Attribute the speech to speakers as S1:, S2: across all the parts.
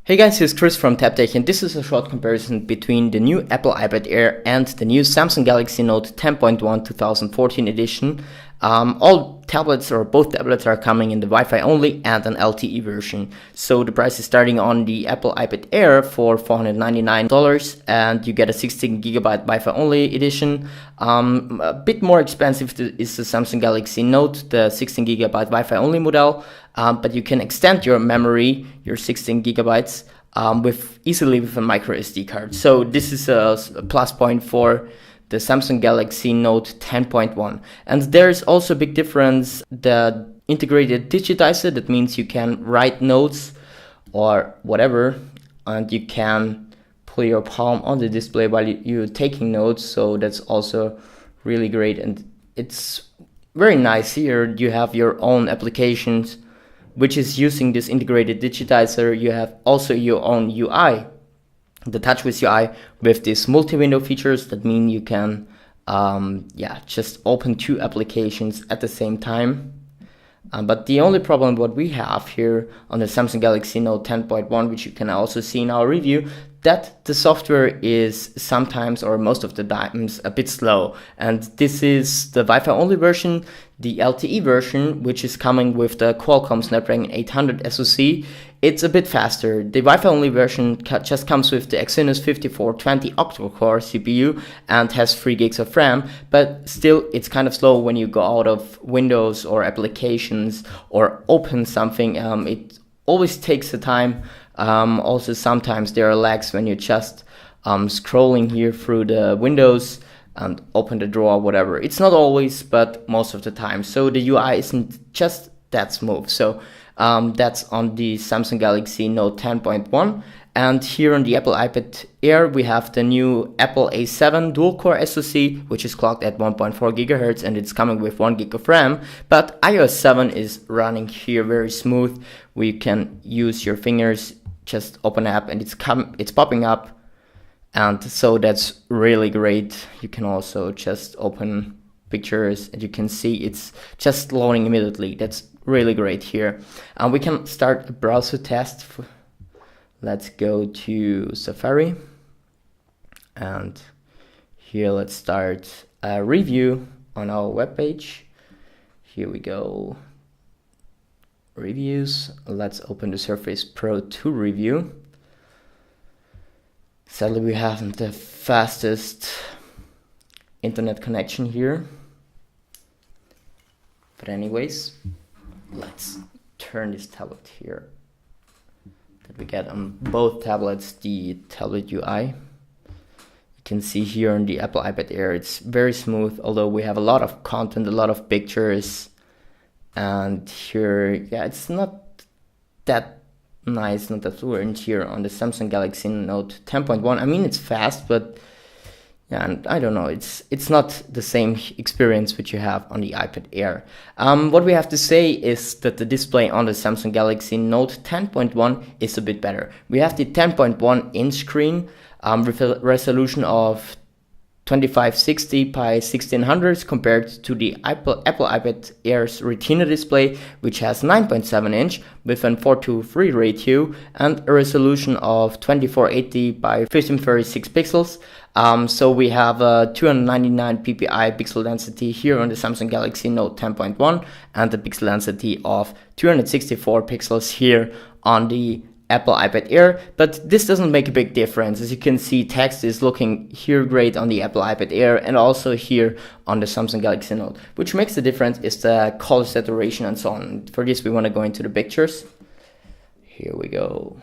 S1: Hey guys, here's Chris from TapTech, and this is a short comparison between the new Apple iPad Air and the new Samsung Galaxy Note 10.1 2014 edition. All tablets, or both tablets, are coming in the Wi-Fi only and an LTE version. So the price is starting on the Apple iPad Air for $499, and you get a 16GB Wi-Fi only edition. A bit more expensive is the Samsung Galaxy Note, the 16GB Wi-Fi only model. But you can extend your memory, your 16 gigabytes, easily with a micro SD card. So this is a plus point for the Samsung Galaxy Note 10.1. And there's also a big difference: the integrated digitizer. That means you can write notes or whatever, and you can put your palm on the display while you're taking notes. So that's also really great, and it's very nice. Here you have your own applications which is using this integrated digitizer. You have also your own UI, the TouchWiz UI, with these multi-window features. That mean you can just open two applications at the same time. But the only problem what we have here on the Samsung Galaxy Note 10.1, which you can also see in our review, that the software is sometimes, or most of the times, a bit slow. And this is the Wi-Fi only version. The LTE version, which is coming with the Qualcomm Snapdragon 800 SoC, it's a bit faster. The Wi-Fi only version just comes with the Exynos 5420 octa-core CPU and has 3 gigs of RAM, but still it's kind of slow when you go out of Windows or applications or open something. It always takes a time. Also sometimes there are lags when you're just scrolling here through the windows and open the drawer, whatever. It's not always, but most of the time. So the UI isn't just that smooth. So that's on the Samsung Galaxy Note 10.1. And here on the Apple iPad Air, we have the new Apple A7 dual-core SoC, which is clocked at 1.4 GHz, and it's coming with 1 gig of RAM. But iOS 7 is running here very smooth. We can use your fingers, just open app, and it's popping up. And so that's really great. You can also just open pictures and you can see it's just loading immediately. That's really great here. And we can start a browser test. Let's go to Safari. And here let's start a review on our webpage. Here we go. Reviews. Let's open the Surface Pro 2 review. Sadly, we haven't the fastest internet connection here. But anyways, let's turn this tablet here. That we get on both tablets, the tablet UI. You can see here on the Apple iPad Air, it's very smooth, although we have a lot of content, a lot of pictures. And here, it's not that nice, not that fluent here on the Samsung Galaxy Note 10.1. I mean, it's fast, but and I don't know, it's not the same experience which you have on the iPad Air. What we have to say is that the display on the Samsung Galaxy Note 10.1 is a bit better. We have the 10.1 inch screen with a resolution of 2560 by 1600 compared to the Apple iPad Air's Retina display, which has 9.7 inch with an 4:3 ratio and a resolution of 2480 by 1536 pixels. So we have a 299 ppi pixel density here on the Samsung Galaxy Note 10.1 and the pixel density of 264 pixels here on the Apple iPad Air, but this doesn't make a big difference. As you can see, text is looking here great on the Apple iPad Air and also here on the Samsung Galaxy Note. Which makes the difference is the color saturation and so on. For this, we want to go into the pictures. Here we go.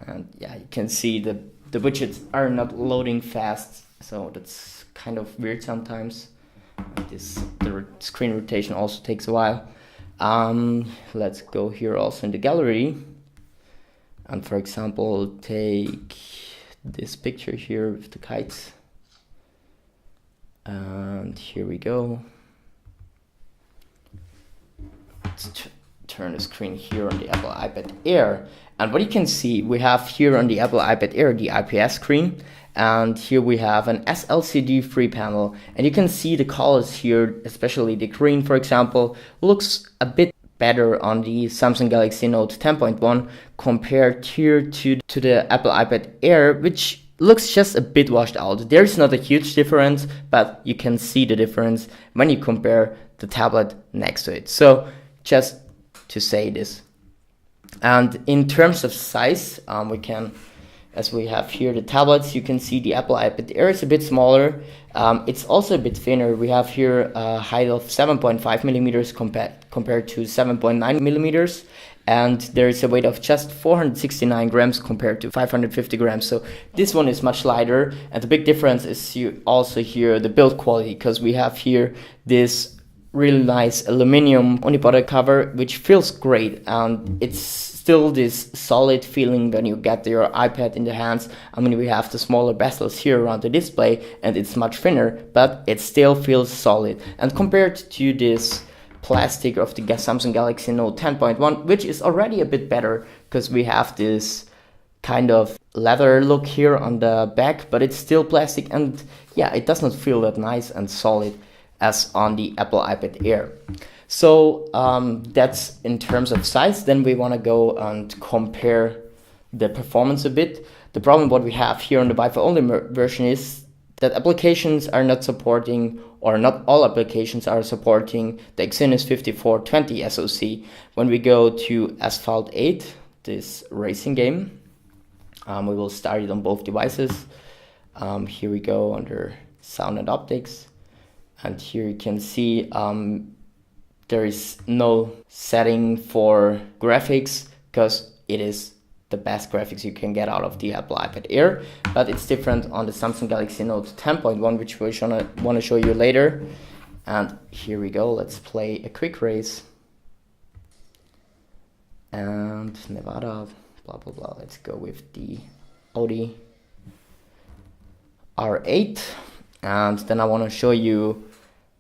S1: And you can see the widgets are not loading fast, so that's kind of weird sometimes. The screen rotation also takes a while. Let's go here also in the gallery. And for example, take this picture here with the kites. And here we go. Let's turn the screen here on the Apple iPad Air. And what you can see, we have here on the Apple iPad Air the IPS screen. And here we have an SLCD free panel. And you can see the colors here, especially the green, for example, looks a bit better on the Samsung Galaxy Note 10.1 compared here to the Apple iPad Air, which looks just a bit washed out. There's not a huge difference, but you can see the difference when you compare the tablet next to it. So just to say this. And in terms of size, we can, as we have here the tablets, you can see the Apple iPad Air is a bit smaller. It's also a bit thinner. We have here a height of 7.5 millimeters compared to 7.9 millimeters. And there is a weight of just 469 grams compared to 550 grams. So this one is much lighter. And the big difference is you also hear the build quality, because we have here this really nice aluminum unibody cover, which feels great. And it's still this solid feeling when you get your iPad in the hands. I mean, we have the smaller bezels here around the display and it's much thinner, but it still feels solid. And compared to this plastic of the Samsung Galaxy Note 10.1, which is already a bit better because we have this kind of leather look here on the back, but it's still plastic, and yeah, it does not feel that nice and solid as on the Apple iPad Air. So that's in terms of size. Then we want to go and compare the performance a bit. The problem what we have here on the Wi-Fi only version is that applications are not supporting, or not all applications are supporting, the Exynos 5420 SoC. When we go to Asphalt 8, this racing game, we will start it on both devices. Here we go under sound and optics, and here you can see there is no setting for graphics because it is the best graphics you can get out of the Apple iPad Air, but it's different on the Samsung Galaxy Note 10.1, which we want to show you later. And here we go, let's play a quick race. And Nevada, blah blah blah, let's go with the Audi R8. And then I want to show you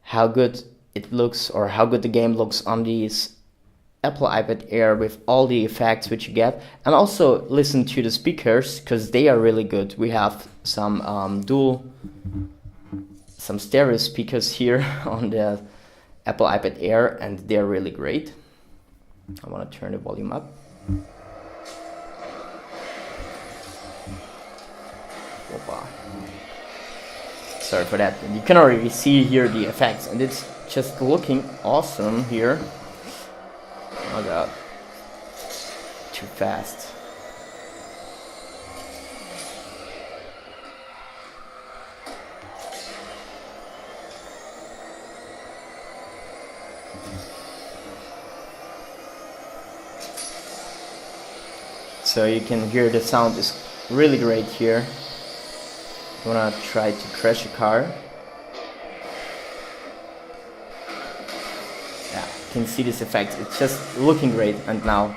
S1: how good it looks, or how good the game looks on these Apple iPad Air with all the effects which you get, and also listen to the speakers because they are really good. We have some stereo speakers here on the Apple iPad Air, and they're really great. I want to turn the volume up. Opa. Sorry for that. You can already see here the effects, and it's just looking awesome here. Oh god, too fast. So you can hear the sound is really great here. I wanna try to crash a car. Can see this effect. It's just looking great, and now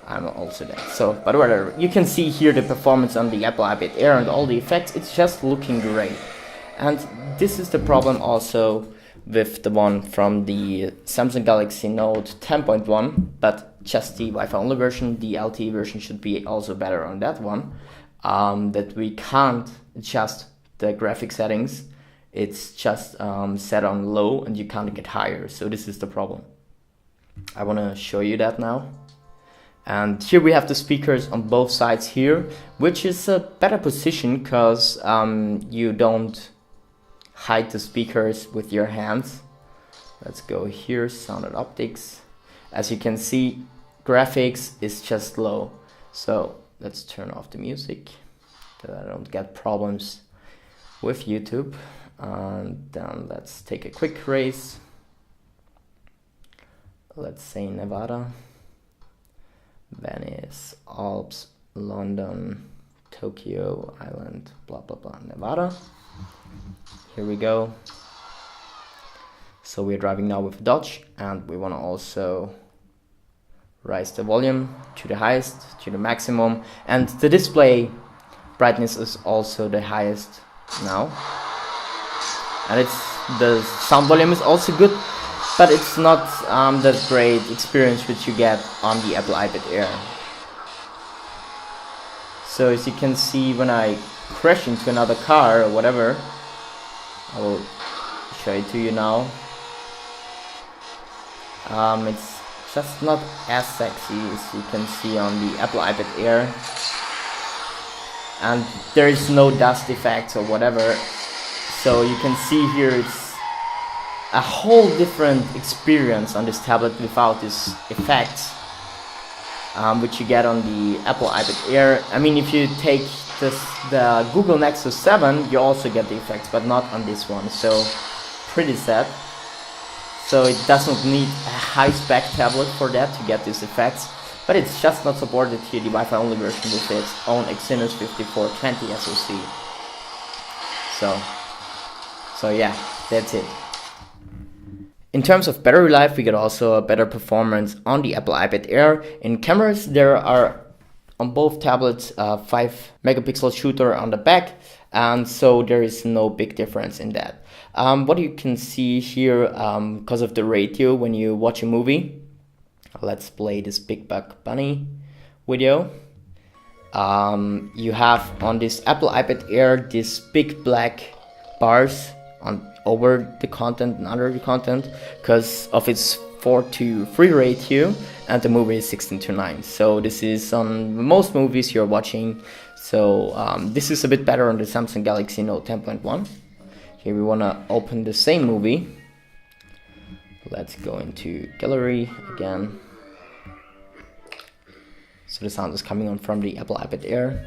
S1: I'm also dead. So, but whatever, you can see here the performance on the Apple iPad Air and all the effects. It's just looking great. And this is the problem also with the one from the Samsung Galaxy Note 10.1, but just the Wi-Fi only version. The LTE version should be also better on that one. That we can't adjust the graphic settings. It's just set on low and you can't get higher. So this is the problem. I want to show you that now. And here we have the speakers on both sides here, which is a better position because you don't hide the speakers with your hands. Let's go here, sound and optics. As you can see, graphics is just low. So let's turn off the music so that I don't get problems with YouTube. And then let's take a quick race. Let's say Nevada, Venice, Alps, London, Tokyo, Island, blah blah blah, Nevada. Here we go. So we're driving now with Dodge, and we want to also raise the volume to the highest, to the maximum, and the display brightness is also the highest now. And the sound volume is also good, but it's not that great experience which you get on the Apple iPad Air. So as you can see, when I crash into another car or whatever, I will show it to you now. It's just not as sexy as you can see on the Apple iPad Air, and there is no dust effects or whatever. So you can see here it's a whole different experience on this tablet without these effects, which you get on the Apple iPad Air. I mean, if you take the Google Nexus 7, you also get the effects, but not on this one, so pretty sad. So it doesn't need a high spec tablet for that to get these effects, but it's just not supported here, the Wi-Fi only version with its own Exynos 5420 SoC. So yeah, that's it. In terms of battery life, we get also a better performance on the Apple iPad Air. In cameras, there are on both tablets 5 megapixel shooter on the back, and so there is no big difference in that. What you can see here, because of the ratio when you watch a movie, let's play this Big Buck Bunny video. You have on this Apple iPad Air these big black bars over the content and under the content because of its 4:3 ratio, and the movie is 16:9. So this is on most movies you're watching. So this is a bit better on the Samsung Galaxy Note 10.1. Here we want to open the same movie. Let's go into gallery again. So the sound is coming on from the Apple iPad Air.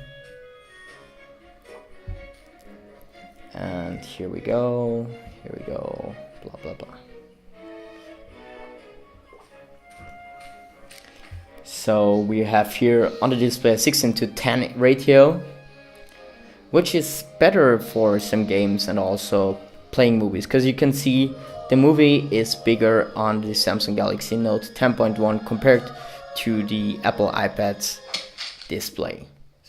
S1: And here we go, blah blah blah. So we have here on the display a 16:10 ratio, which is better for some games and also playing movies, because you can see the movie is bigger on the Samsung Galaxy Note 10.1 compared to the Apple iPad's display.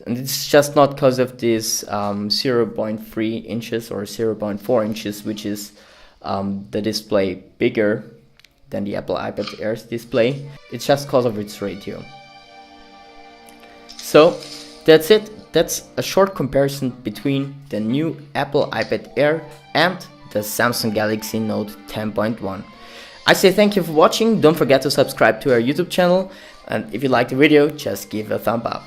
S1: And it's just not because of this 0.3 inches or 0.4 inches, which is the display bigger than the Apple iPad Air's display. It's just because of its ratio. So that's it. That's a short comparison between the new Apple iPad Air and the Samsung Galaxy Note 10.1. I say thank you for watching. Don't forget to subscribe to our YouTube channel. And if you liked the video, just give a thumb up.